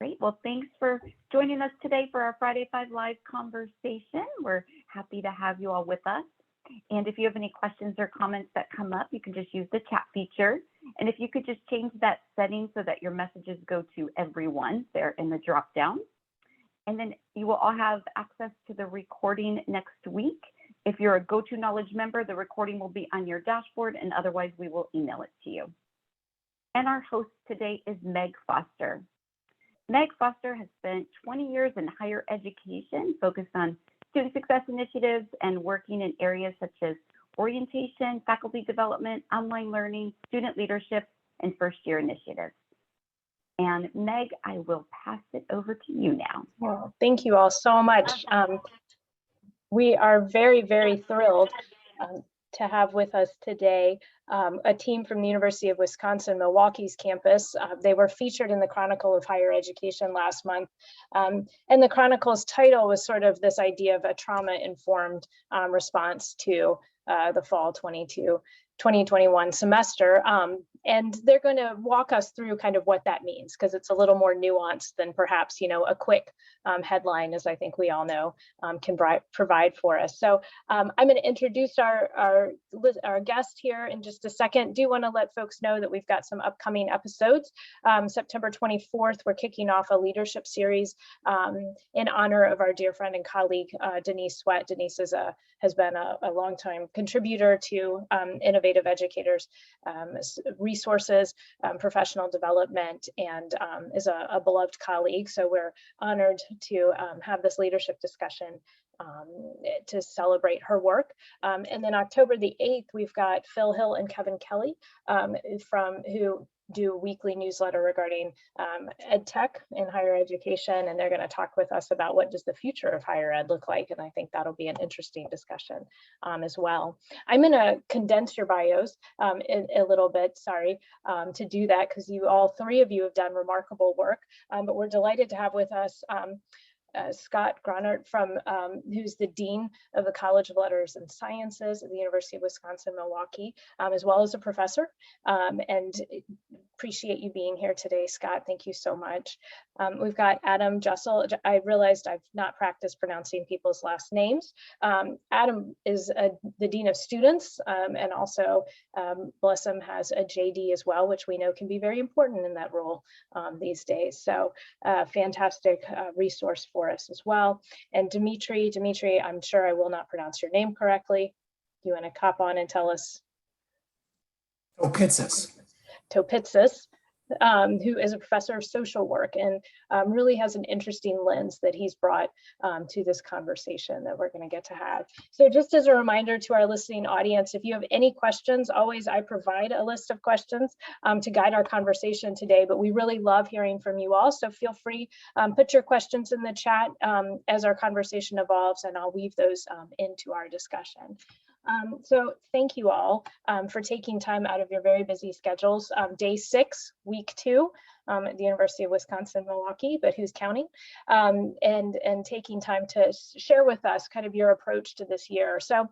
Great. Well, thanks for joining us today for our Friday 5 Live conversation. We're happy to have you all with us. And if you have any questions or comments that come up, you can just use the chat feature. And if you could just change that setting so that your messages go to everyone there in the drop down. And then you will all have access to the recording next week. If you're a GoToKnowledge member, the recording will be on your dashboard, and otherwise we will email it to you. And our host today is Meg Foster. Meg Foster has spent 20 years in higher education, focused on student success initiatives and working in areas such as orientation, faculty development, online learning, student leadership, and first-year initiatives. And Meg, I will pass it over to you now. Well, thank you all so much. We are very, very thrilled to have with us today a team from the University of Wisconsin-Milwaukee's campus. They were featured in the Chronicle of Higher Education last month. And the Chronicle's title was sort of this idea of a trauma-informed response to the fall 2021 semester. And they're going to walk us through kind of what that means, because it's a little more nuanced than perhaps, a quick headline, as I think we all know, can provide for us. So I'm going to introduce our guest here in just a second. Do want to let folks know that we've got some upcoming episodes. September 24th, we're kicking off a leadership series in honor of our dear friend and colleague, Denise Sweat. Denise has been a longtime contributor to Innovative Educators resources, professional development, and is a beloved colleague. So we're honored to have this leadership discussion to celebrate her work. And then October the 8th, we've got Phil Hill and Kevin Kelly who do a weekly newsletter regarding ed tech in higher education, and they're going to talk with us about what does the future of higher ed look like, and I think that'll be an interesting discussion as well. I'm going to condense your bios a little bit, sorry, to do that, because all three of you have done remarkable work, but we're delighted to have with us Scott Gronert, who's the Dean of the College of Letters and Sciences at the University of Wisconsin-Milwaukee, as well as a professor. And appreciate you being here today, Scott. Thank you so much. We've got Adam Jussel. I realized I've not practiced pronouncing people's last names. Adam is the Dean of Students, and also, bless him, has a JD as well, which we know can be very important in that role these days. So fantastic resource for us as well. And Dimitri, I'm sure I will not pronounce your name correctly. You want to cop on and tell us? Topitzes, who is a professor of social work and really has an interesting lens that he's brought to this conversation that we're going to get to have. So just as a reminder to our listening audience, if you have any questions, always I provide a list of questions to guide our conversation today, but we really love hearing from you all. So feel free, put your questions in the chat as our conversation evolves, and I'll weave those into our discussion. So thank you all for taking time out of your very busy schedules. Day 6, week 2 at the University of Wisconsin-Milwaukee, but who's counting? And taking time to share with us kind of your approach to this year. So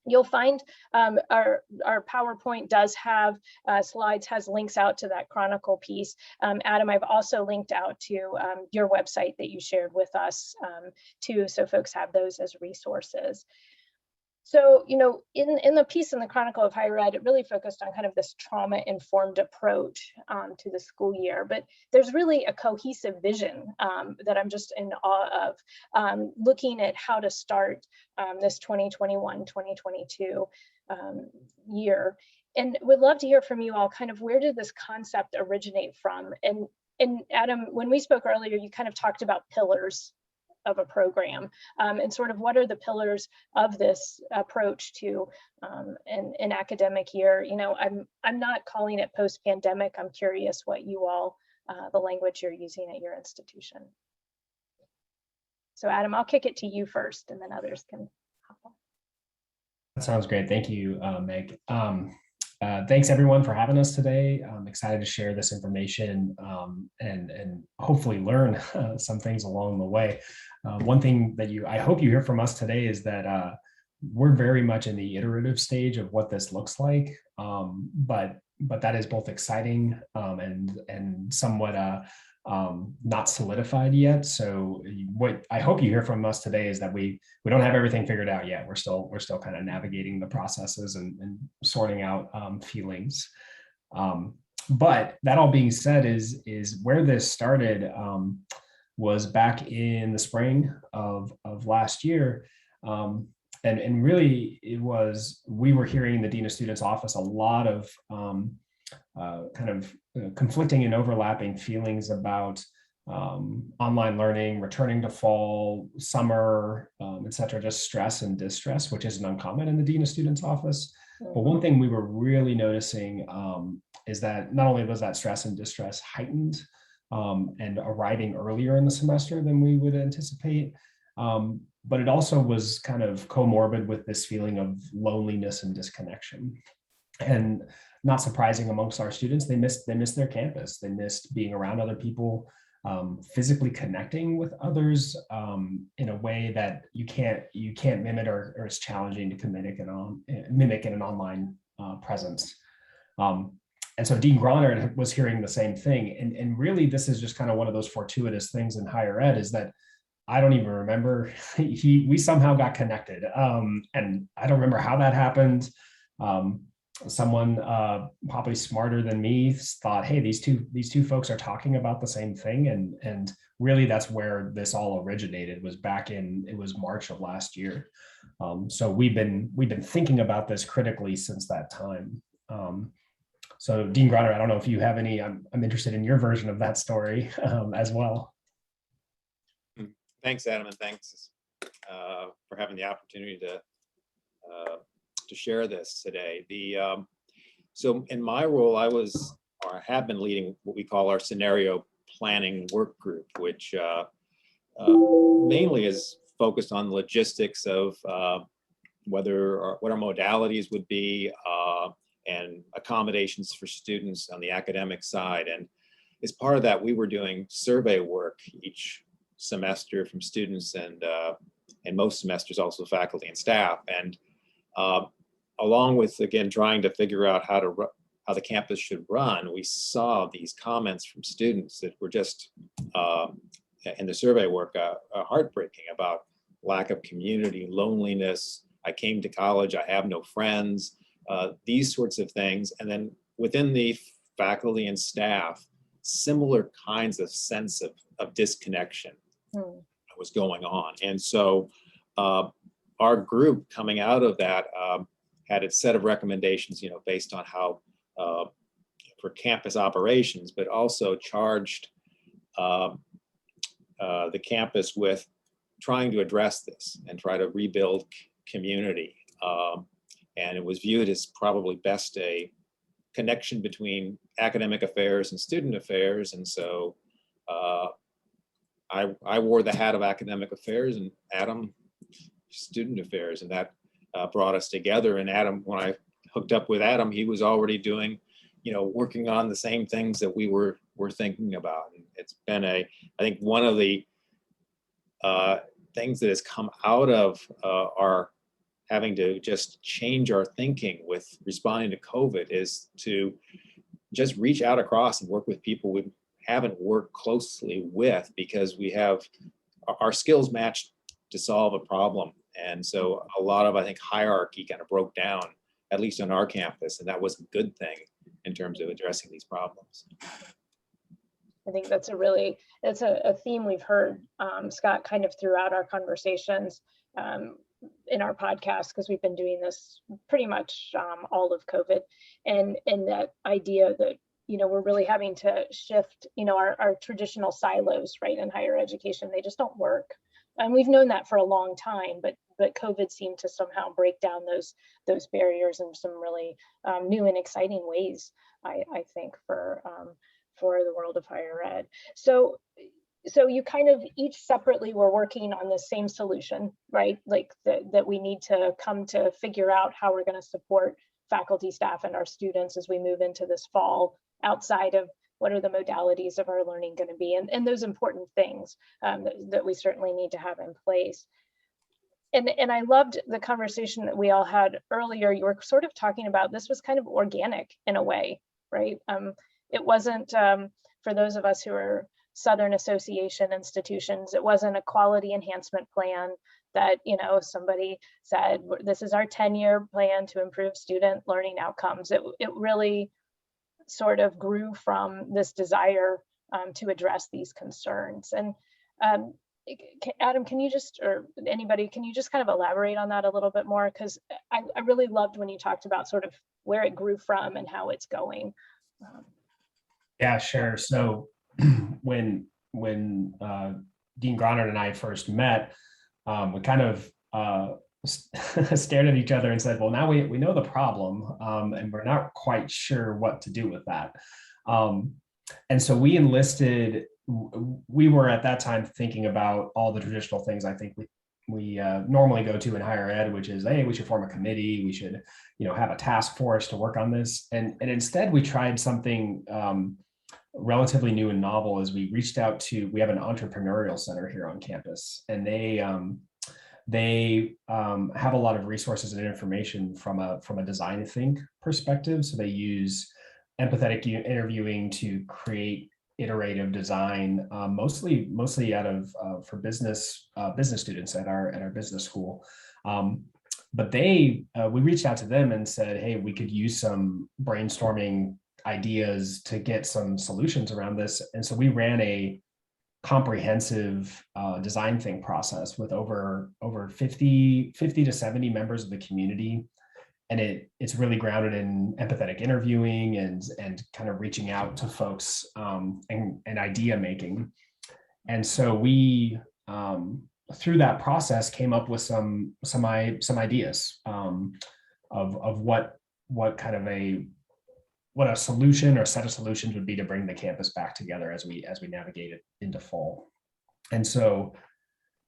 you'll find our PowerPoint does have slides, has links out to that Chronicle piece. Adam, I've also linked out to your website that you shared with us too, so folks have those as resources. So, in the piece in the Chronicle of Higher Ed, it really focused on kind of this trauma-informed approach to the school year, but there's really a cohesive vision that I'm just in awe of, looking at how to start this 2021-2022 year. And would love to hear from you all kind of where did this concept originate from? And Adam, when we spoke earlier, you kind of talked about pillars of a program and sort of what are the pillars of this approach to an academic year. I'm not calling it post-pandemic. I'm curious what you all, the language you're using at your institution. So Adam, I'll kick it to you first and then others can hop on. That sounds great. Thank you, Meg. Thanks everyone for having us today. I'm excited to share this information and hopefully learn some things along the way. One thing that I hope you hear from us today is that we're very much in the iterative stage of what this looks like, but that is both exciting and somewhat not solidified yet. So what I hope you hear from us today is that we don't have everything figured out yet. We're still kind of navigating the processes and sorting out feelings. But that all being said, is where this started was back in the spring of last year. And really we were hearing in the Dean of Students office a lot of kind of conflicting and overlapping feelings about online learning, returning to fall, summer, et cetera, just stress and distress, which isn't uncommon in the Dean of Students office. But one thing we were really noticing is that not only was that stress and distress heightened and arriving earlier in the semester than we would anticipate, but it also was kind of comorbid with this feeling of loneliness and disconnection. And not surprising amongst our students, they missed their campus. They missed being around other people, physically connecting with others in a way that you can't mimic or it's challenging to mimic in an online presence. And so Dean Gronert was hearing the same thing. And really, this is just kind of one of those fortuitous things in higher ed, is that I don't even remember, we somehow got connected. And I don't remember how that happened. Someone probably smarter than me thought, hey, these two folks are talking about the same thing. And really that's where this all originated, was back it was March of last year. So we've been thinking about this critically since that time. So Dean Gronert, I don't know if you have any, I'm interested in your version of that story as well. Thanks, Adam, and thanks for having the opportunity to share this today. So in my role, I have been leading what we call our scenario planning work group, which mainly is focused on logistics of what our modalities would be and accommodations for students on the academic side. And as part of that, we were doing survey work each semester from students and most semesters also faculty and staff. And along with, again, trying to figure out how the campus should run, we saw these comments from students that were just in the survey work heartbreaking, about lack of community, loneliness. I came to college, I have no friends, these sorts of things. And then within the faculty and staff, similar kinds of sense of disconnection was going on. And so our group, coming out of that, had its set of recommendations, based on how for campus operations, but also charged the campus with trying to address this and try to rebuild community. And it was viewed as probably best a connection between academic affairs and student affairs. And so I wore the hat of academic affairs and Adam student affairs, and that brought us together. And Adam, when I hooked up with Adam, he was already doing, working on the same things that we were thinking about. And it's been I think one of the things that has come out of our having to just change our thinking with responding to COVID is to just reach out across and work with people we haven't worked closely with, because we have our skills matched to solve a problem. And so a lot of, I think, hierarchy kind of broke down, at least on our campus, and that was a good thing in terms of addressing these problems. I think that's a theme we've heard, Scott, kind of throughout our conversations in our podcast, because we've been doing this pretty much all of COVID, and that idea that, we're really having to shift, our traditional silos, right, in higher education. They just don't work. And we've known that for a long time, but COVID seemed to somehow break down those barriers in some really new and exciting ways, I think, for the world of higher ed. So you kind of each separately were working on the same solution, right? Like that we need to come to figure out how we're going to support faculty, staff, and our students as we move into this fall, outside of what are the modalities of our learning going to be, and those important things that we certainly need to have in place. And I loved the conversation that we all had earlier. You were sort of talking about this was kind of organic in a way, right? It wasn't, for those of us who are Southern Association institutions. It wasn't a quality enhancement plan that, you know, somebody said, this is our 10-year plan to improve student learning outcomes. It really sort of grew from this desire to address these concerns. And Adam, can you just, or anybody, can you just kind of elaborate on that a little bit more? Because I really loved when you talked about sort of where it grew from and how it's going. Yeah, sure. So when Dean Gronert and I first met, we kind of stared at each other and said, well, now we know the problem, and we're not quite sure what to do with that. And so we enlisted, we were at that time thinking about all the traditional things I think we normally go to in higher ed, which is, hey, we should form a committee, we should, you know, have a task force to work on this. And instead we tried something relatively new and novel. As we reached out to, we have an entrepreneurial center here on campus, and they have a lot of resources and information from a design think perspective. So they use empathetic interviewing to create iterative design, mostly out of for business students at our business school. But we reached out to them and said, hey, we could use some brainstorming ideas to get some solutions around this. And so we ran a comprehensive design think process with over 50 to 70 members of the community. And it's really grounded in empathetic interviewing and kind of reaching out to folks and idea making. And so we, through that process, came up with some ideas of what kind of what a solution or set of solutions would be to bring the campus back together as we navigate it into fall. And so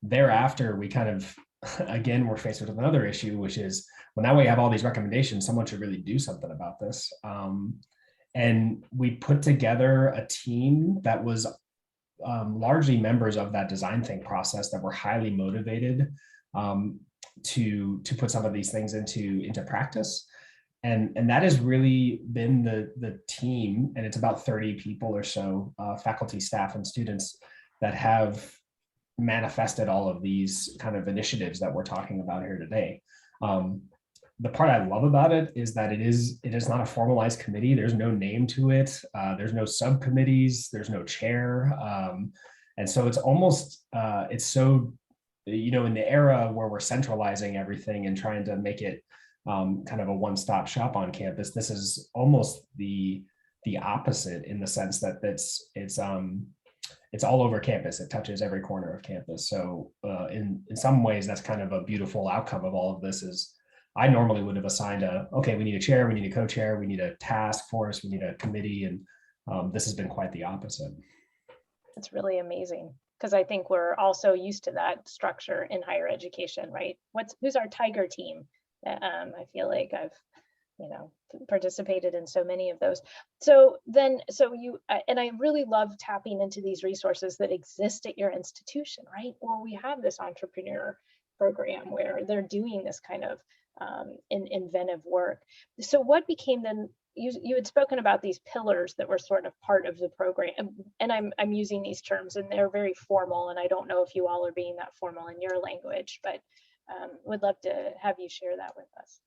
thereafter, we kind of, again, we're faced with another issue, which is, well, now we have all these recommendations, someone should really do something about this. And we put together a team that was largely members of that design think process that were highly motivated to put some of these things into practice. And that has really been the team, and it's about 30 people or so, faculty, staff, and students that have manifested all of these kind of initiatives that we're talking about here today. The part I love about it is that it is not a formalized committee. There's no name to it. There's no subcommittees. There's no chair. And so it's almost, it's so, you know, in the era where we're centralizing everything and trying to make it kind of a one-stop shop on campus, this is almost the opposite, in the sense that it's all over campus. It touches every corner of campus. So in some ways, that's kind of a beautiful outcome of all of this. Is I normally would have assigned okay, we need a chair, we need a co-chair, we need a task force, we need a committee, and this has been quite the opposite. It's really amazing, because I think we're also used to that structure in higher education, right? Who's our tiger team? I feel like I've, you know, participated in so many of those. So you, and I really love tapping into these resources that exist at your institution, right? Well, we have this entrepreneur program where they're doing this kind of inventive work. So what became then, you had spoken about these pillars that were sort of part of the program, and I'm using these terms and they're very formal, and I don't know if you all are being that formal in your language, but would love to have you share that with us.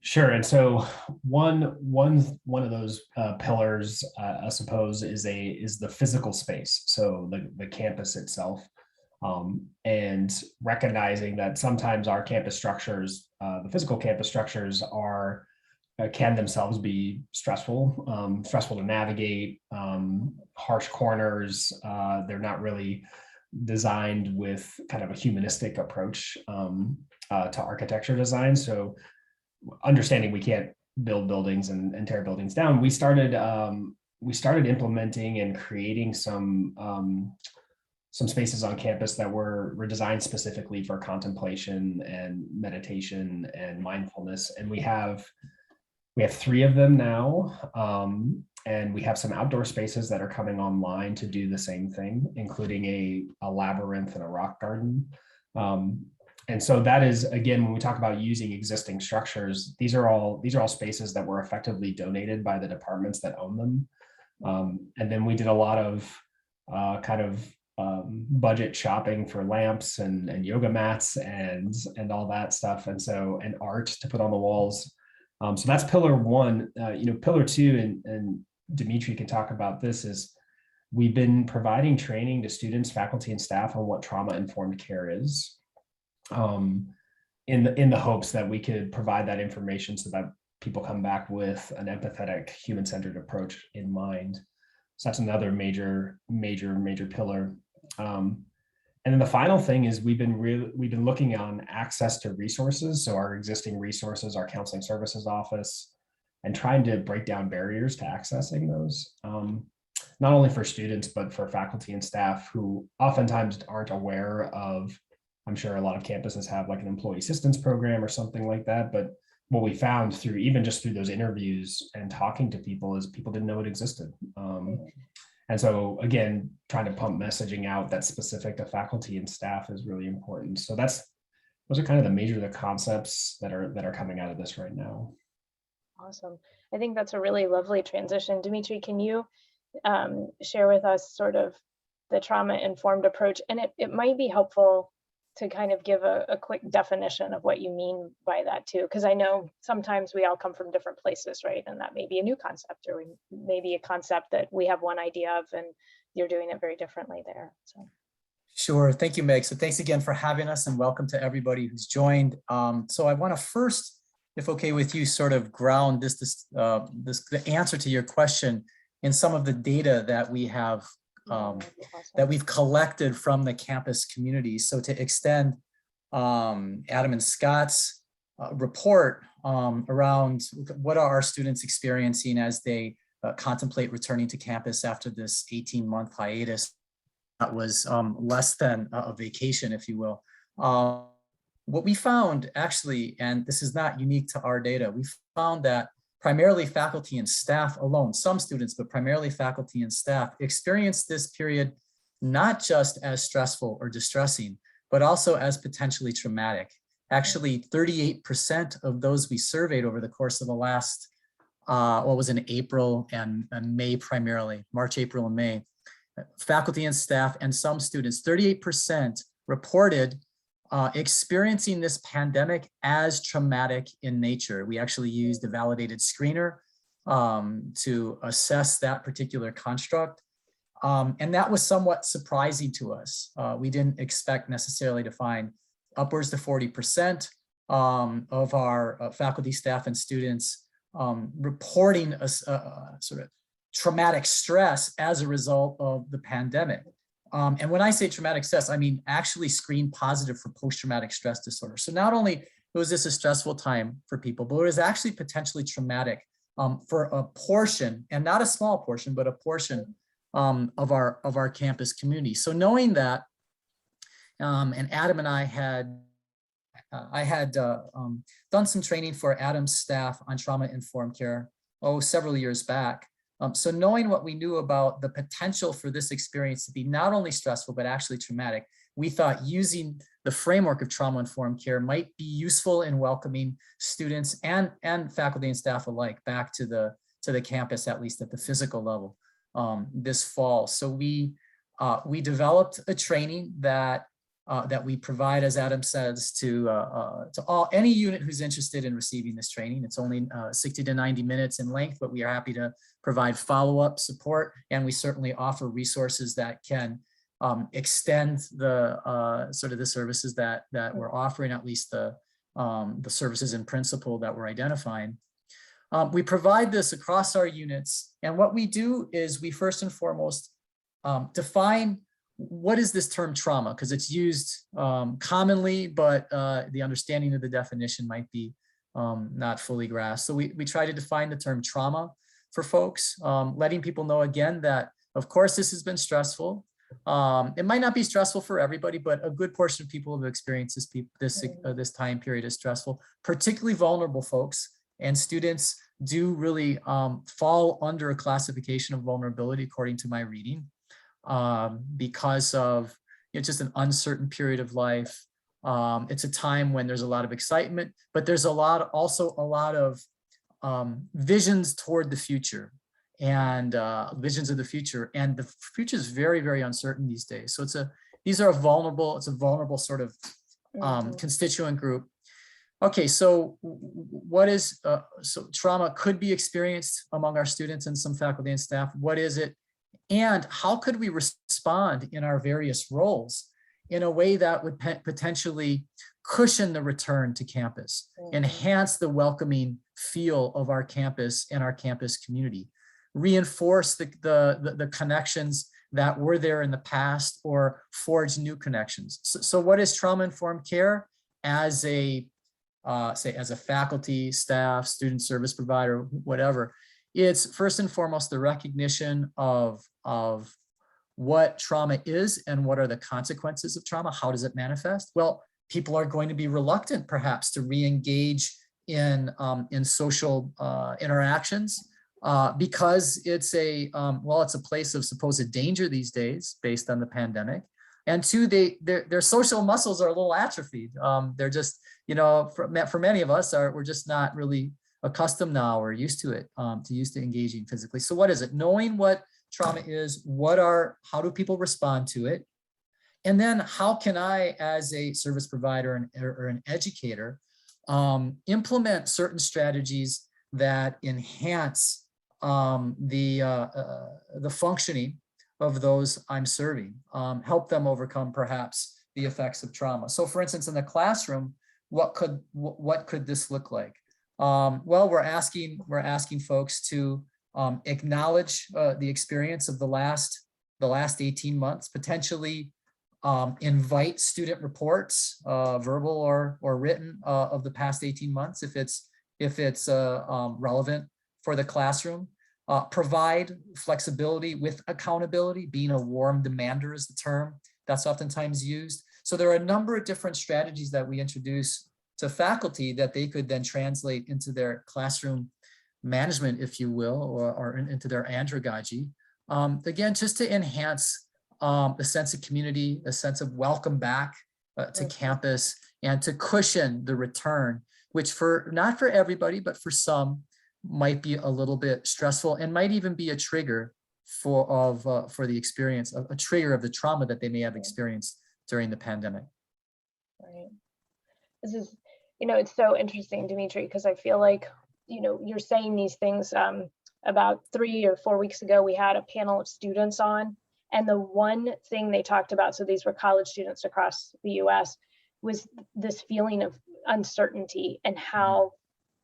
Sure. And so one of those pillars, I suppose, is the physical space. So the campus itself, and recognizing that sometimes our campus structures, the physical campus structures, can themselves be stressful to navigate, harsh corners. They're not really designed with kind of a humanistic approach to architecture design. So understanding we can't build buildings and tear buildings down, we started implementing and creating some spaces on campus that were designed specifically for contemplation and meditation and mindfulness. And we have 3 of them now. And we have some outdoor spaces that are coming online to do the same thing, including a labyrinth and a rock garden. And so that is, again, when we talk about using existing structures, these are all spaces that were effectively donated by the departments that own them. And then we did a lot of budget shopping for lamps and yoga mats and all that stuff, and art to put on the walls. So that's pillar one. Pillar two, and Dimitri can talk about this, is we've been providing training to students, faculty, and staff on what trauma-informed care is, in the hopes that we could provide that information so that people come back with an empathetic, human-centered approach in mind. So that's another major pillar. And then the final thing is we've been looking on access to resources. So our existing resources, our counseling services office, and trying to break down barriers to accessing those, not only for students, but for faculty and staff who oftentimes aren't aware of. I'm sure a lot of campuses have like an employee assistance program or something like that, but what we found through those interviews and talking to people is people didn't know it existed. And so again, trying to pump messaging out that's specific to faculty and staff is really important. So those are kind of the concepts that are coming out of this right now. Awesome. I think that's a really lovely transition. Dimitri, can you share with us sort of the trauma-informed approach? And it might be helpful to kind of give a quick definition of what you mean by that too, because I know sometimes we all come from different places, right? And that may be a new concept, or maybe a concept that we have one idea of and you're doing it very differently there. So. Sure, thank you, Meg. So thanks again for having us, and welcome to everybody who's joined. So I want to first, if okay with you, sort of ground the answer to your question in some of the data that we have that we've collected from the campus community. So to extend Adam and Scott's report around what are our students experiencing as they contemplate returning to campus after this 18-month hiatus that was less than a vacation, if you will. What we found actually, and this is not unique to our data, we found that primarily faculty and staff alone, some students, but primarily faculty and staff, experienced this period not just as stressful or distressing, but also as potentially traumatic. Actually, 38% of those we surveyed over the course of the last, what was in April and May primarily, March, April, and May, faculty and staff and some students, 38% reported experiencing this pandemic as traumatic in nature. We actually used a validated screener to assess that particular construct. And that was somewhat surprising to us. We didn't expect necessarily to find upwards to 40% of our faculty, staff, and students reporting a sort of traumatic stress as a result of the pandemic. And when I say traumatic stress, I mean actually screen positive for post-traumatic stress disorder. So not only was this a stressful time for people, but it was actually potentially traumatic for a portion, and not a small portion, but a portion of our campus community. So knowing that, and Adam and I had done some training for Adam's staff on trauma-informed care, several years back. So knowing what we knew about the potential for this experience to be not only stressful, but actually traumatic, we thought using the framework of trauma-informed care might be useful in welcoming students and faculty and staff alike back to the campus, at least at the physical level, this fall. So we developed a training that we provide, as Adam says, to any unit who's interested in receiving this training. It's only 60 to 90 minutes in length, but we are happy to provide follow-up support, and we certainly offer resources that can extend the sort of the services that we're offering, at least the services in principle that we're identifying. We provide this across our units, and what we do is we first and foremost define what is this term trauma, because it's used commonly, but the understanding of the definition might be not fully grasped. So we try to define the term trauma for folks, letting people know again that, of course, this has been stressful. It might not be stressful for everybody, but a good portion of people have experienced this time period as stressful, particularly vulnerable folks, and students do really fall under a classification of vulnerability according to my reading. Because of just an uncertain period of life. It's a time when there's a lot of excitement, but there's also a lot of visions toward the future. and visions of the future. And the future is very, very uncertain these days. So it's a vulnerable sort of constituent group. Okay, so what is, so trauma could be experienced among our students and some faculty and staff. What is it? And how could we respond in our various roles in a way that would potentially cushion the return to campus, enhance the welcoming feel of our campus and our campus community, reinforce the connections that were there in the past, or forge new connections. So what is trauma-informed care as a as a faculty, staff, student service provider, whatever? It's first and foremost the recognition of what trauma is and what are the consequences of trauma. How does it manifest? Well, people are going to be reluctant perhaps to re-engage in social interactions because it's it's a place of supposed danger these days based on the pandemic. And two, their social muscles are a little atrophied. They're just, for many of us, we're just not really accustomed now or used to it, used to engaging physically. So what is it? Knowing what trauma is, how do people respond to it? And then how can I, as a service provider or an educator, implement certain strategies that enhance the functioning of those I'm serving, help them overcome perhaps the effects of trauma. So for instance, in the classroom, what could this look like? Well, we're asking folks to acknowledge the experience of the last 18 months, potentially invite student reports, verbal or written, of the past 18 months if it's relevant for the classroom. Provide flexibility with accountability. Being a warm demander is the term that's oftentimes used. So there are a number of different strategies that we introduce to faculty that they could then translate into their classroom management, if you will, or into their andragogy. Again, just to enhance a sense of community, a sense of welcome back to campus, and to cushion the return, which not for everybody, but for some, might be a little bit stressful and might even be a trigger for the experience, a trigger of the trauma that they may have experienced during the pandemic. Right. This is, it's so interesting, Dimitri, because I feel like, you're saying these things. About 3 or 4 weeks ago, we had a panel of students on, and the one thing they talked about, so these were college students across the US, was this feeling of uncertainty and how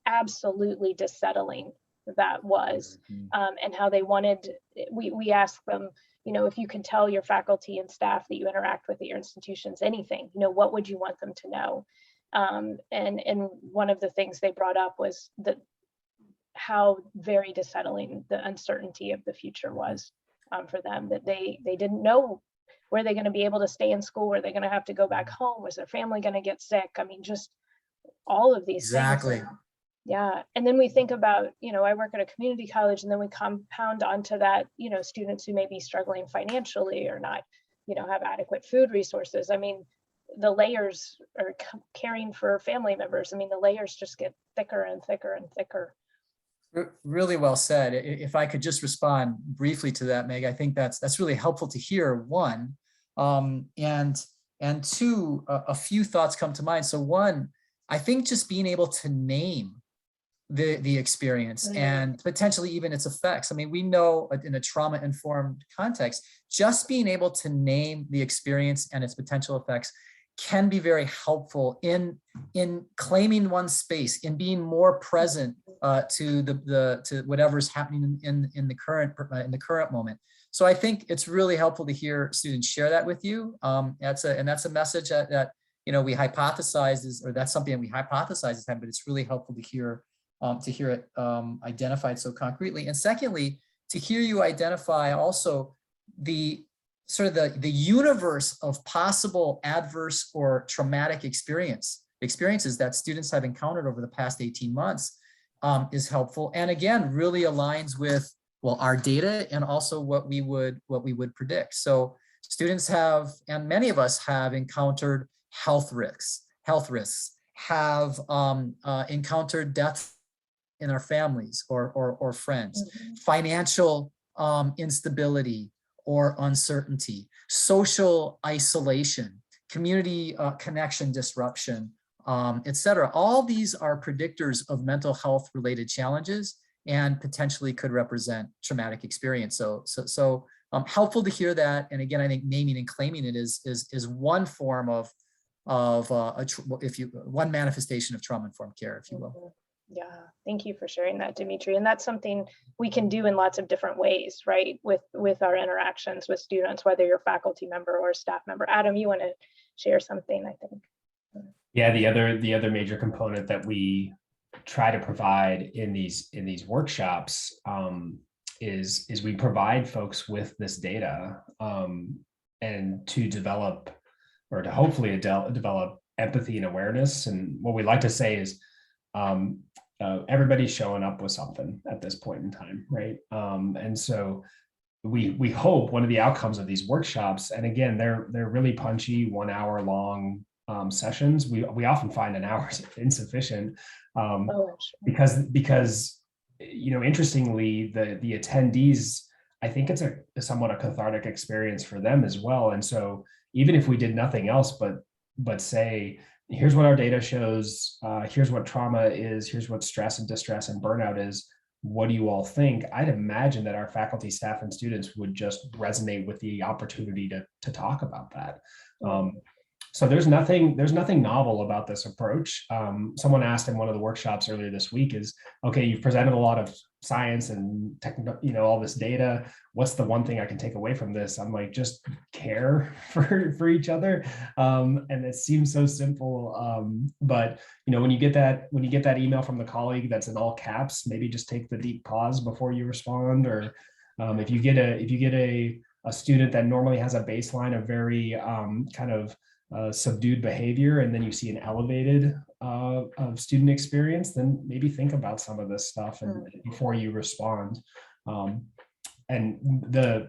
absolutely dissettling that was, and how they wanted, we asked them, if you can tell your faculty and staff that you interact with at your institutions anything, what would you want them to know? And one of the things they brought up was how very dissettling the uncertainty of the future was for them, that they didn't know, were they going to be able to stay in school? Were they going to have to go back home? Was their family going to get sick? I mean, just all of these things. Yeah. And then we think about, I work at a community college, and then we compound onto that, students who may be struggling financially or not, have adequate food resources. I mean, the layers are caring for family members. I mean, the layers just get thicker and thicker and thicker. Really well said. If I could just respond briefly to that, Meg, I think that's really helpful to hear, one, and two, a few thoughts come to mind. So one, I think just being able to name the experience and potentially even its effects. I mean, we know in a trauma-informed context, just being able to name the experience and its potential effects can be very helpful in claiming one's space, in being more present to whatever's happening in the current moment. So I think it's really helpful to hear students share that with you. That's a message that we hypothesize or that's something that we hypothesize is happening, but it's really helpful to hear it identified so concretely. And secondly, to hear you identify also the universe of possible adverse or traumatic experiences that students have encountered over the past 18 months is helpful. And again, really aligns with, our data and also what we would predict. So students have, and many of us have encountered health risks, have encountered death in our families or friends, financial instability or uncertainty, social isolation, community connection disruption, etc. All these are predictors of mental health related challenges and potentially could represent traumatic experience. So helpful to hear that. And again, I think naming and claiming it is one form of one manifestation of trauma-informed care, if you will. Yeah, thank you for sharing that, Dimitri. And that's something we can do in lots of different ways, right? With our interactions with students, whether you're a faculty member or a staff member. Adam, you want to share something, I think? Yeah, the other major component that we try to provide in these workshops is we provide folks with this data and to develop, or to hopefully develop empathy and awareness. And what we like to say is everybody's showing up with something at this point in time, right? And so we hope one of the outcomes of these workshops, and again, they're really punchy, 1 hour long sessions. We often find an hour is insufficient because you know, interestingly, the attendees, I think it's a somewhat a cathartic experience for them as well. And so even if we did nothing else but say, here's what our data shows, here's what trauma is, here's what stress and distress and burnout is, what do you all think? I'd imagine that our faculty, staff, and students would just resonate with the opportunity to talk about that. So there's nothing novel about this approach. Someone asked in one of the workshops earlier this week is, okay, you've presented a lot of science and all this data. What's the one thing I can take away from this? I'm like, just care for each other. And it seems so simple. But when you get that email from the colleague that's in all caps, maybe just take the deep pause before you respond. Or if you get a student that normally has a baseline of very kind of subdued behavior, and then you see an elevated student experience, then maybe think about some of this stuff and before you respond. And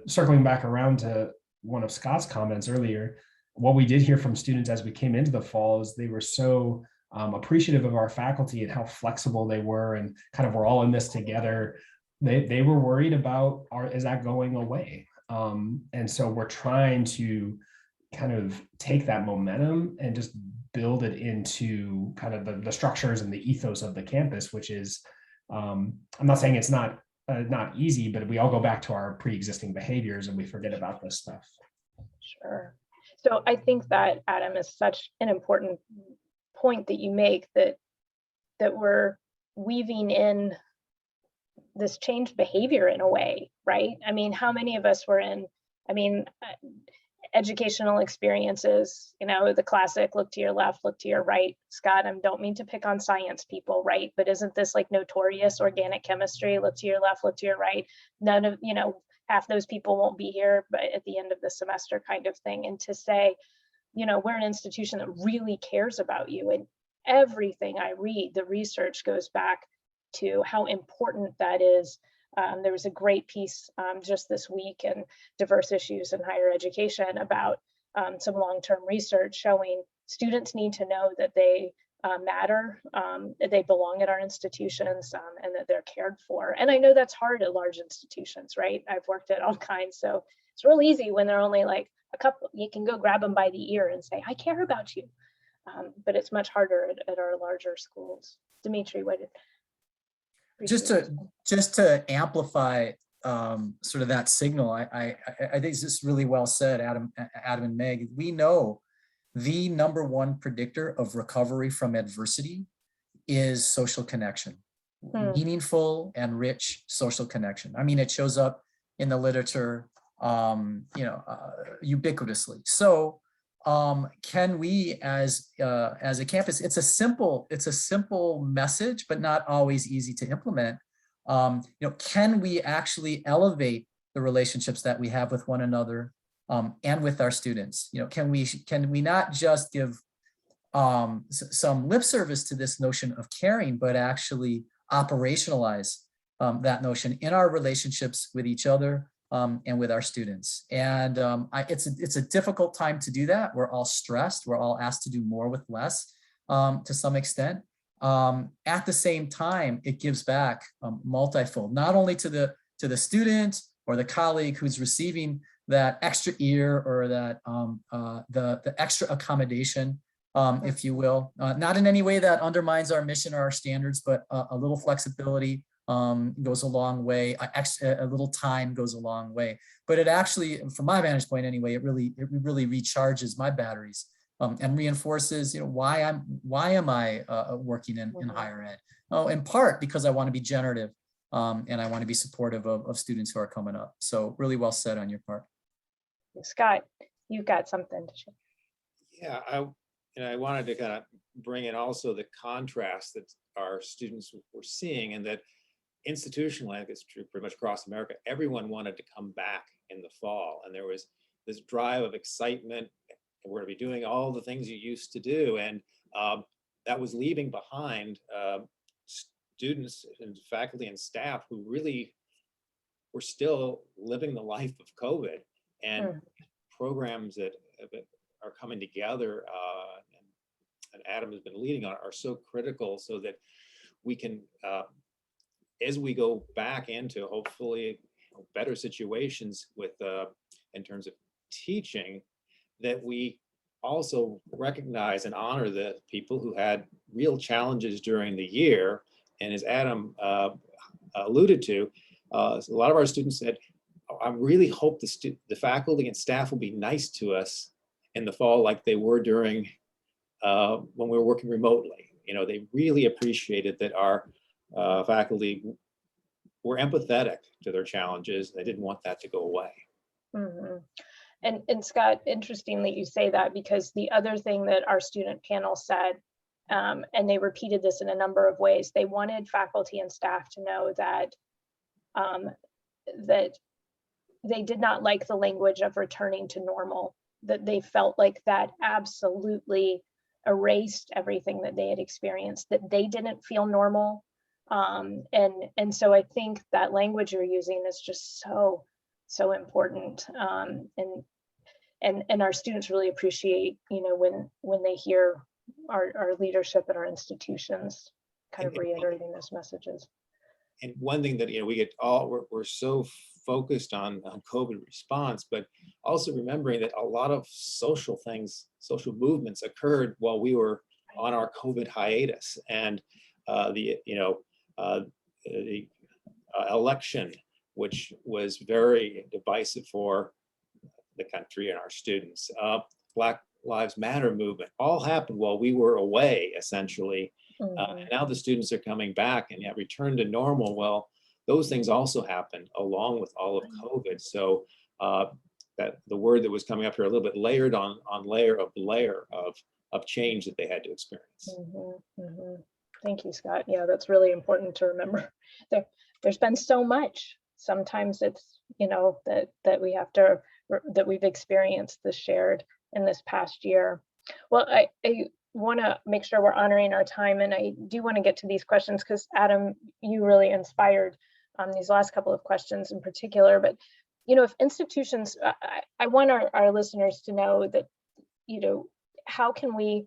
circling back around to one of Scott's comments earlier, what we did hear from students as we came into the fall is they were so appreciative of our faculty and how flexible they were, and kind of we're all in this together. They were worried about, is that going away? And so we're trying to kind of take that momentum and just build it into kind of the structures and the ethos of the campus, which is, I'm not saying it's not easy, but we all go back to our pre-existing behaviors and we forget about this stuff. Sure. So I think that, Adam, is such an important point that you make, that we're weaving in this changed behavior in a way, right? I mean, how many of us were in, educational experiences, the classic, look to your left, look to your right. Scott, I don't mean to pick on science people, right? But isn't this like notorious organic chemistry? Look to your left, look to your right. None of, half those people won't be here, but at the end of the semester kind of thing. And to say, we're an institution that really cares about you. And everything I read, the research goes back to how important that is. There was a great piece just this week in Diverse Issues in Higher Education about some long-term research showing students need to know that they matter, that they belong at our institutions, and that they're cared for. And I know that's hard at large institutions, right? I've worked at all kinds, so it's real easy when they're only like a couple. You can go grab them by the ear and say, I care about you. But it's much harder at our larger schools. Dimitri, what did? Just to amplify sort of that signal, I think it's just really well said, Adam and Meg. We know the number one predictor of recovery from adversity is social connection, meaningful and rich social connection. It shows up in the literature, ubiquitously. So can we, as a campus, it's a simple message, but not always easy to implement. Can we actually elevate the relationships that we have with one another and with our students? Can we not just give some lip service to this notion of caring, but actually operationalize that notion in our relationships with each other and with our students? And it's a difficult time to do that. We're all stressed. We're all asked to do more with less to some extent. At the same time, it gives back multifold, not only to the student or the colleague who's receiving that extra ear or that the extra accommodation, if you will, not in any way that undermines our mission or our standards, but a little flexibility goes a long way. A little time goes a long way. But it actually, from my vantage point anyway, it really recharges my batteries and reinforces, why am I working in higher ed? Oh, in part because I want to be generative and I want to be supportive of students who are coming up. So really well said on your part. Scott, you've got something to share. Yeah, I wanted to kind of bring in also the contrast that our students were seeing, and that institutionally, I think it's true pretty much across America, everyone wanted to come back in the fall. And there was this drive of excitement. We're going to be doing all the things you used to do. And that was leaving behind students and faculty and staff who really were still living the life of COVID. And programs that are coming together and Adam has been leading on are so critical, so that we can, as we go back into hopefully better situations with in terms of teaching, that we also recognize and honor the people who had real challenges during the year. And as Adam alluded to, a lot of our students said, I really hope the faculty and staff will be nice to us in the fall like they were during when we were working remotely. They really appreciated that our faculty were empathetic to their challenges. They didn't want that to go away. Mm-hmm. And Scott, interesting that you say that, because the other thing that our student panel said, and they repeated this in a number of ways, they wanted faculty and staff to know that that they did not like the language of returning to normal, that they felt like that absolutely erased everything that they had experienced, that they didn't feel normal. And so I think that language you're using is just so important. And our students really appreciate, when they hear our leadership at our institutions kind of reiterating those messages. And one thing that we're so focused on COVID response, but also remembering that a lot of social movements occurred while we were on our COVID hiatus, and the election, which was very divisive for the country and our students. Black Lives Matter movement all happened while we were away, essentially. And now the students are coming back and return to normal. Well, those things also happened along with all of COVID. So that the word that was coming up here a little bit layered on layer of change that they had to experience. Thank you, Scott. Yeah, that's really important to remember. There's been so much. Sometimes it's, that we have to, that we've experienced this shared in this past year. Well, I want to make sure we're honoring our time, and I do want to get to these questions because Adam, you really inspired these last couple of questions in particular. But if institutions, I want our listeners to know that how can we?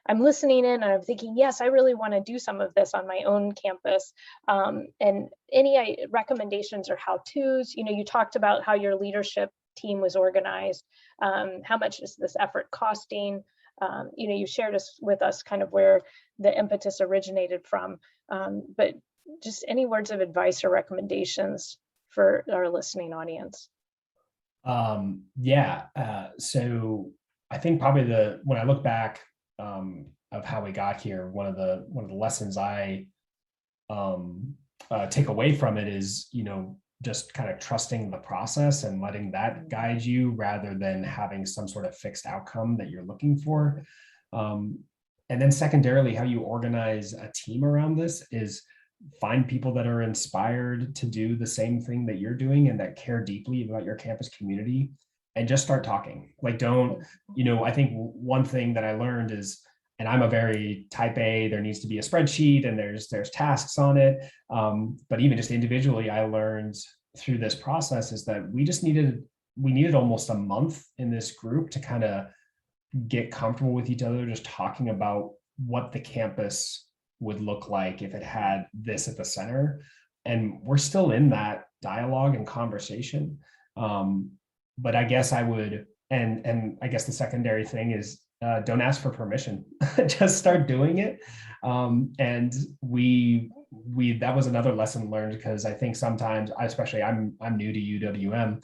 I'm listening in and I'm thinking, yes, I really want to do some of this on my own campus. And any recommendations or how-tos? You talked about how your leadership team was organized. How much is this effort costing? You shared with us kind of where the impetus originated from, but just any words of advice or recommendations for our listening audience? So I think probably when I look back of how we got here, one of the lessons I take away from it is, just kind of trusting the process and letting that guide you rather than having some sort of fixed outcome that you're looking for. And then secondarily, how you organize a team around this is find people that are inspired to do the same thing that you're doing and that care deeply about your campus community, and just start talking. Like, I think one thing that I learned is, and I'm a very type A, there needs to be a spreadsheet and there's tasks on it. But even just individually, I learned through this process is that we needed almost a month in this group to kind of get comfortable with each other, just talking about what the campus would look like if it had this at the center. And we're still in that dialogue and conversation. But I guess I would, and I guess the secondary thing is don't ask for permission, just start doing it. And that was another lesson learned, because I think sometimes, especially I'm new to UWM,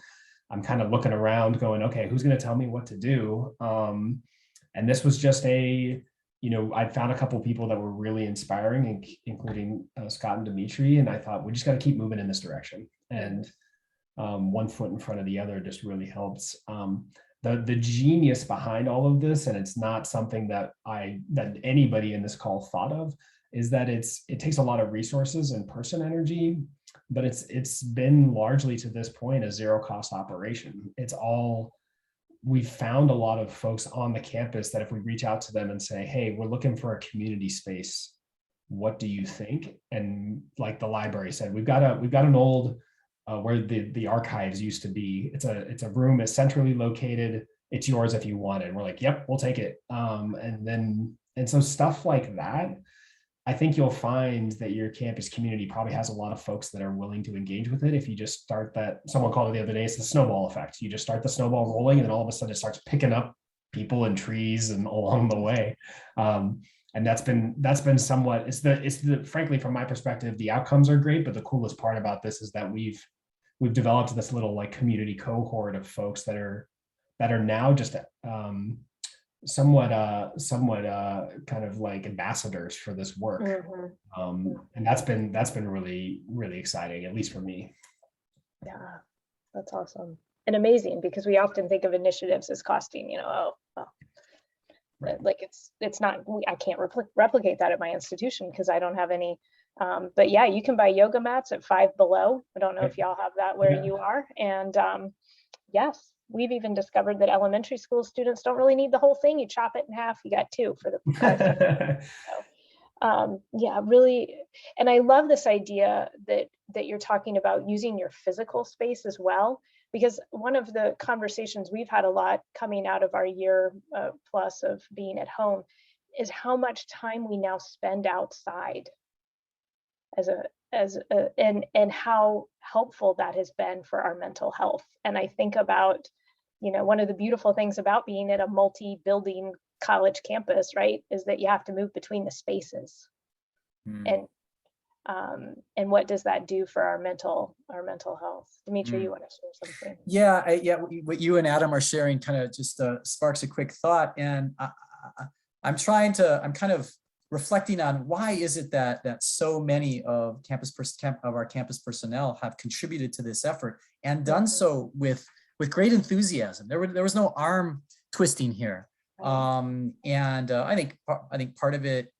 I'm kind of looking around going, okay, who's going to tell me what to do? And this was just I found a couple of people that were really inspiring, including Scott and Dimitri. And I thought, we just got to keep moving in this direction. And one foot in front of the other just really helps. The genius behind all of this, and it's not something that anybody in this call thought of, is that it takes a lot of resources and person energy, but it's been largely to this point a zero cost operation. We've found a lot of folks on the campus that if we reach out to them and say, hey, we're looking for a community space, what do you think? And like the library said, we've got an old where the archives used to be. It's a room, is centrally located. It's yours if you want it. And we're like, yep, we'll take it. And so stuff like that, I think you'll find that your campus community probably has a lot of folks that are willing to engage with it. If you just start that, someone called it the other day, it's the snowball effect. You just start the snowball rolling, and then all of a sudden it starts picking up people and trees and along the way. And that's been somewhat, frankly, from my perspective, the outcomes are great, but the coolest part about this is that we've developed this little like community cohort of folks that are now just somewhat kind of like ambassadors for this work. And that's been really, really exciting, at least for me. Yeah, that's awesome and amazing, because we often think of initiatives as costing, right. Like it's not, I can't replicate that at my institution because I don't have any. But yeah, you can buy yoga mats at $5 below. I don't know if y'all have that where you are. And yes, we've even discovered that elementary school students don't really need the whole thing. You chop it in half, you got two for the so, yeah, really. And I love this idea that you're talking about using your physical space as well, because one of the conversations we've had a lot coming out of our year plus of being at home is how much time we now spend outside and how helpful that has been for our mental health. And I think about, one of the beautiful things about being at a multi-building college campus, right, is that you have to move between the spaces. And what does that do for our mental health? Dimitri, you want to share something? Yeah, what you and Adam are sharing kind of just sparks a quick thought, and I'm kind of reflecting on why is it that so many of our campus personnel have contributed to this effort and done so with great enthusiasm. There was no arm twisting here, and I think part of it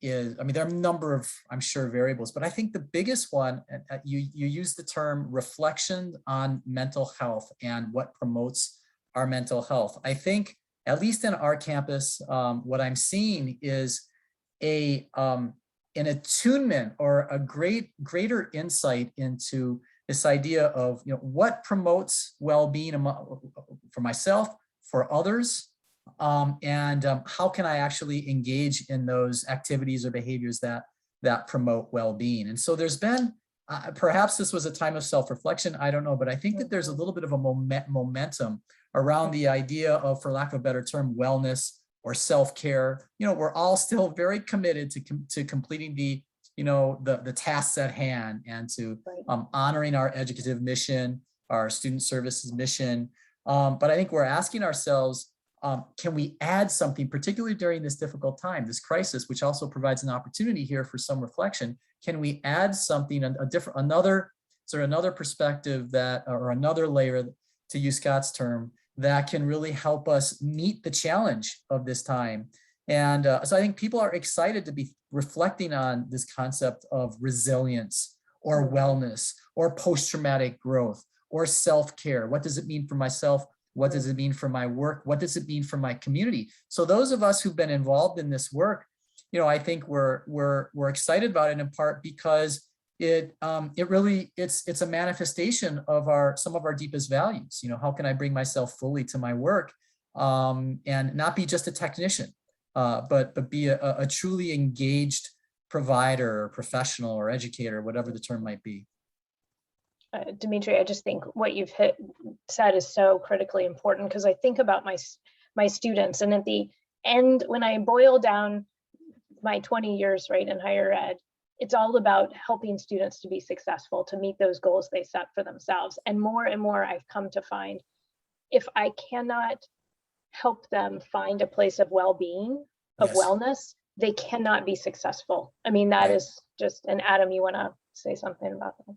is, there are a number of, I'm sure, variables, but I think the biggest one, you use the term reflection on mental health and what promotes our mental health. I think, at least in our campus, what I'm seeing is an attunement or a greater insight into this idea of what promotes well-being for myself, for others, and how can I actually engage in those activities or behaviors that promote well-being. And so there's been, perhaps this was a time of self-reflection, I don't know, but I think that there's a little bit of a momentum around the idea of, for lack of a better term, wellness or self-care. We're all still very committed to completing the tasks at hand and to honoring our educative mission, our student services mission. But I think we're asking ourselves, can we add something, particularly during this difficult time, this crisis, which also provides an opportunity here for some reflection? Can we add something, another perspective or another layer, to use Scott's term, that can really help us meet the challenge of this time? And so I think people are excited to be reflecting on this concept of resilience or wellness or post-traumatic growth or self-care. What does it mean for myself? What does it mean for my work? What does it mean for my community? So those of us who've been involved in this work, I think we're excited about it, in part because it's a manifestation of some of our deepest values. How can I bring myself fully to my work and not be just a technician? but be a truly engaged provider or professional or educator, whatever the term might be. Dimitri, I just think what you've said is so critically important, because I think about my students, and at the end, when I boil down my 20 years right in higher ed, it's all about helping students to be successful, to meet those goals they set for themselves. And more I've come to find, if I cannot help them find a place of well-being, of wellness, they cannot be successful. I mean, that is just, and Adam, you want to say something about that?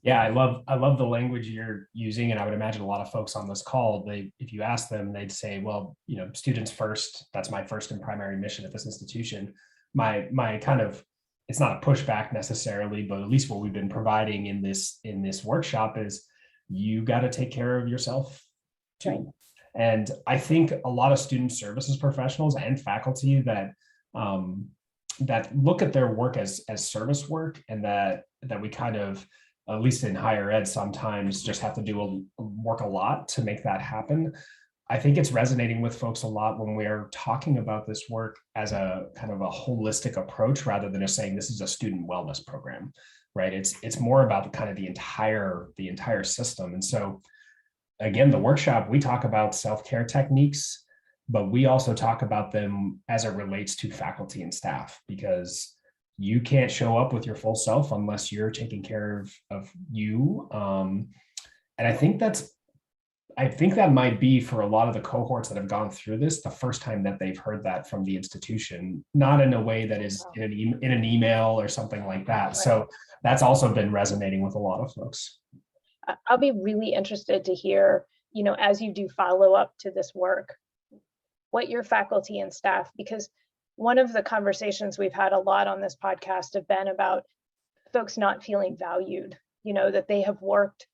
Yeah, I love the language you're using, and I would imagine a lot of folks on this call, if you ask them, they'd say, well, students first, that's my first and primary mission at this institution. My kind of, it's not a pushback necessarily, but at least what we've been providing in this workshop is, you got to take care of yourself too. Right. And I think a lot of student services professionals and faculty that look at their work as service work, and that we kind of, at least in higher ed, sometimes just have to work a lot to make that happen. I think it's resonating with folks a lot when we're talking about this work as a kind of a holistic approach, rather than just saying this is a student wellness program, right? It's more about the entire system. And so again, the workshop, we talk about self-care techniques, but we also talk about them as it relates to faculty and staff, because you can't show up with your full self unless you're taking care of you. And I think that might be, for a lot of the cohorts that have gone through this, the first time that they've heard that from the institution, not in a way that is in an email or something like that. So that's also been resonating with a lot of folks. I'll be really interested to hear, as you do follow up to this work, what your faculty and staff, because one of the conversations we've had a lot on this podcast have been about folks not feeling valued, that they have worked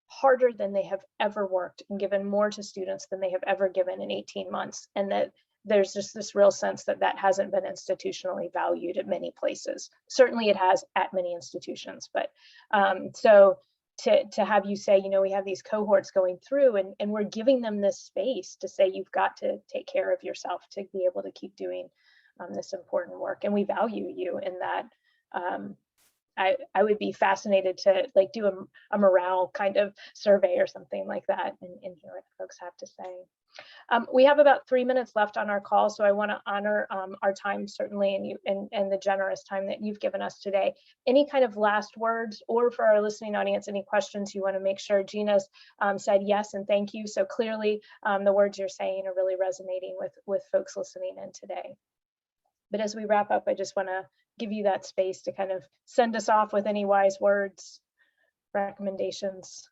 harder than they have ever worked and given more to students than they have ever given in 18 months. And that there's just this real sense that hasn't been institutionally valued at many places. Certainly it has at many institutions, but so to have you say, we have these cohorts going through, and we're giving them this space to say, you've got to take care of yourself to be able to keep doing this important work, and we value you in that. I would be fascinated to do a morale kind of survey or something like that, and hear what folks have to say. We have about 3 minutes left on our call, so I want to honor our time, certainly, and the generous time that you've given us today. Any kind of last words, or for our listening audience, any questions you want to make sure? Gina's said yes and thank you, so clearly the words you're saying are really resonating with folks listening in today. But as we wrap up, I just want to give you that space to kind of send us off with any wise words, recommendations.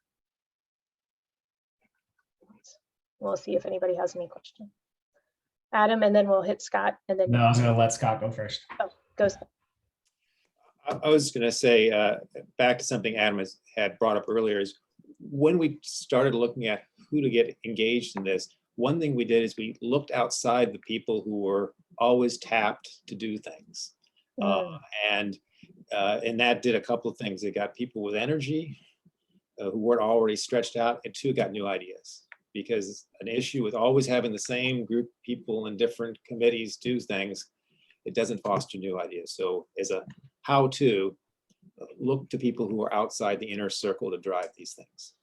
We'll see if anybody has any questions. Adam, and then we'll hit Scott. And then no, I was going to let Scott go first. Oh, go Scott. I was going to say, back to something Adam had brought up earlier, is when we started looking at who to get engaged in this, one thing we did is we looked outside the people who were always tapped to do things. And that did a couple of things. It got people with energy who weren't already stretched out, and two, got new ideas. Because an issue with always having the same group of people in different committees do things, it doesn't foster new ideas. So as a how-to, look to people who are outside the inner circle to drive these things.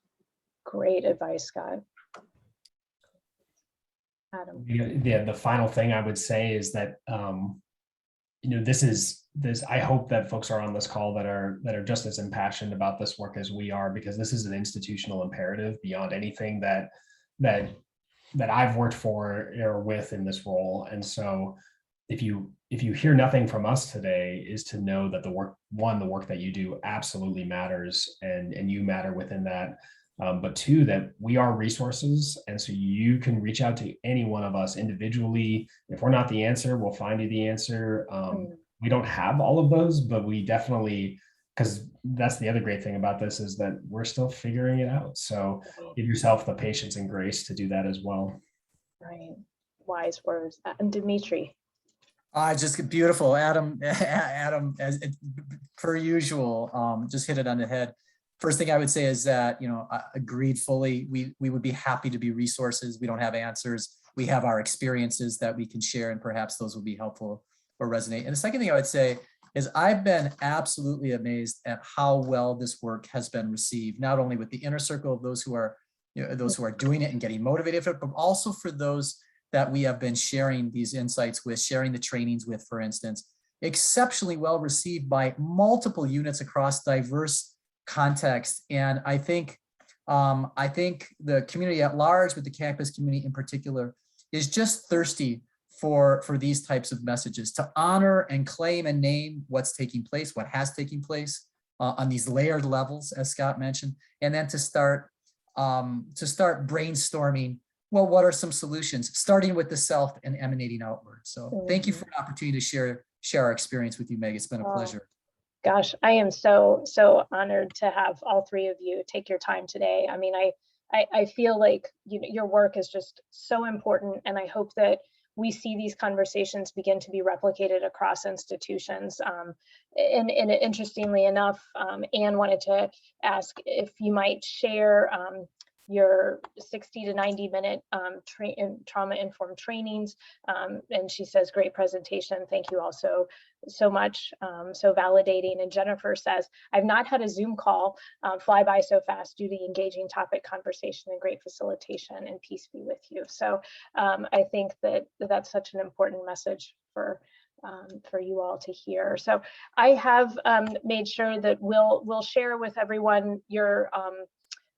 Great advice, Scott. Adam. Yeah, the final thing I would say is that this I hope that folks are on this call that are just as impassioned about this work as we are, because this is an institutional imperative beyond anything that I've worked for or with in this role. And so if you hear nothing from us today, is to know that the work that you do absolutely matters, and you matter within that. But two, that we are resources. And so you can reach out to any one of us individually. If we're not the answer, we'll find you the answer. We don't have all of those, but we definitely, because that's the other great thing about this, is that we're still figuring it out. So give yourself the patience and grace to do that as well. Right. Wise words. And Dimitri. Just beautiful. Adam, as per usual, just hit it on the head. First thing I would say is that, agreed fully, we would be happy to be resources. We don't have answers. we have our experiences that we can share, and perhaps those will be helpful or resonate. And the second thing I would say is I've been absolutely amazed at how well this work has been received, not only with the inner circle of those who are, those who are doing it and getting motivated for it, but also for those that we have been sharing these insights with, sharing the trainings with, for instance. Exceptionally well received by multiple units across diverse contexts. And I think the community at large, with the campus community in particular, is just thirsty for these types of messages, to honor and claim and name what's taking place, what has taken place on these layered levels, as Scott mentioned, and then to start brainstorming, well, what are some solutions, starting with the self and emanating outward. So thank you for the opportunity to share our experience with you, Meg. It's been a pleasure. Gosh, I am so honored to have all three of you take your time today. I mean, I feel like your work is just so important, and I hope that we see these conversations begin to be replicated across institutions. And interestingly enough, Anne wanted to ask if you might share your 60 to 90 minute trauma-informed trainings. And she says, great presentation. Thank you all so much, so validating. And Jennifer says, I've not had a Zoom call fly by so fast due to engaging topic conversation and great facilitation, and peace be with you. So I think that that's such an important message for you all to hear. So I have made sure that we'll share with everyone your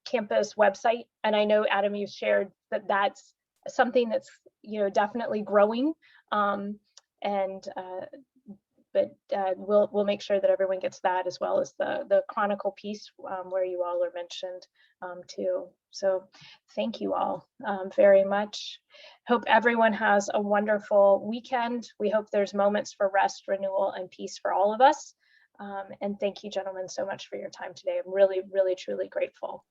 campus website. And I know, Adam, you've shared that that's something that's, definitely growing. But we'll make sure that everyone gets that, as well as the Chronicle piece where you all are mentioned too. So thank you all very much. Hope everyone has a wonderful weekend. We hope there's moments for rest, renewal, and peace for all of us. And thank you, gentlemen, so much for your time today. I'm really, really, truly grateful.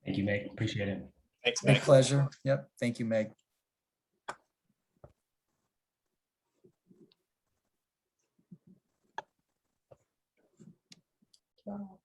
Thank you, Meg. Appreciate it. Thanks, Meg. My pleasure. Yep. Thank you, Meg. Wow.